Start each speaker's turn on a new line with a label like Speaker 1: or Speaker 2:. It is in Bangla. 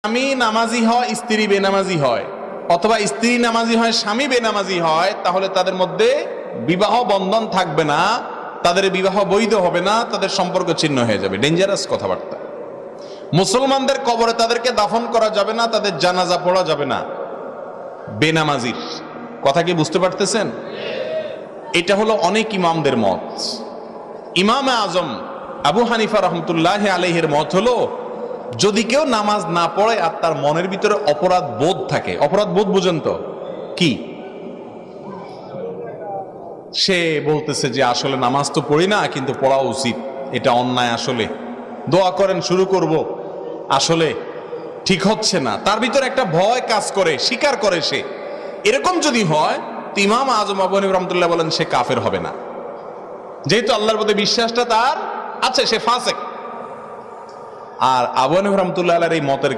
Speaker 1: স্বামী নামাজি হয় স্ত্রী বেনামাজি হয়, অথবা স্ত্রী নামাজি হয় স্বামী বেনামাজি হয়, তাহলে তাদের মধ্যে বিবাহ বন্ধন থাকবে না, তাদের বিবাহ বৈধ হবে না, তাদের সম্পর্ক ছিন্ন হয়ে যাবে। ডেঞ্জারাস কথাবার্তা। মুসলমানদের কবরে তাদেরকে দাফন করা যাবে না, তাদের জানাজা পড়া যাবে না বেনামাজির। কথা কি বুঝতে পারতেছেন? এটা হলো অনেক ইমামদের মত। ইমাম আজম আবু হানিফা রহমতুল্লাহ আলাইহির মত হলো, যদি কেউ নামাজ না পড়ে আর তার মনের ভিতরে অপরাধ বোধ থাকে, অপরাধ বোধ বুঝেন তো কি, সে বলতেছে যে আসলে নামাজ তো পড়ি না কিন্তু পড়া উচিত, এটা অন্যায়, আসলে দোয়া করেন শুরু করব, আসলে ঠিক হচ্ছে না, তার ভিতরে একটা ভয় কাজ করে, স্বীকার করে সে, এরকম যদি হয় তো ইমাম আজম আবু হানিফা রহমতুল্লাহ বলেন সে কাফের হবে না, যেহেতু আল্লাহর প্রতি বিশ্বাসটা তার আছে, সে ফাসেক। আর আবু হানিফা রহমতুল্লাহ আলাইহির এই মতের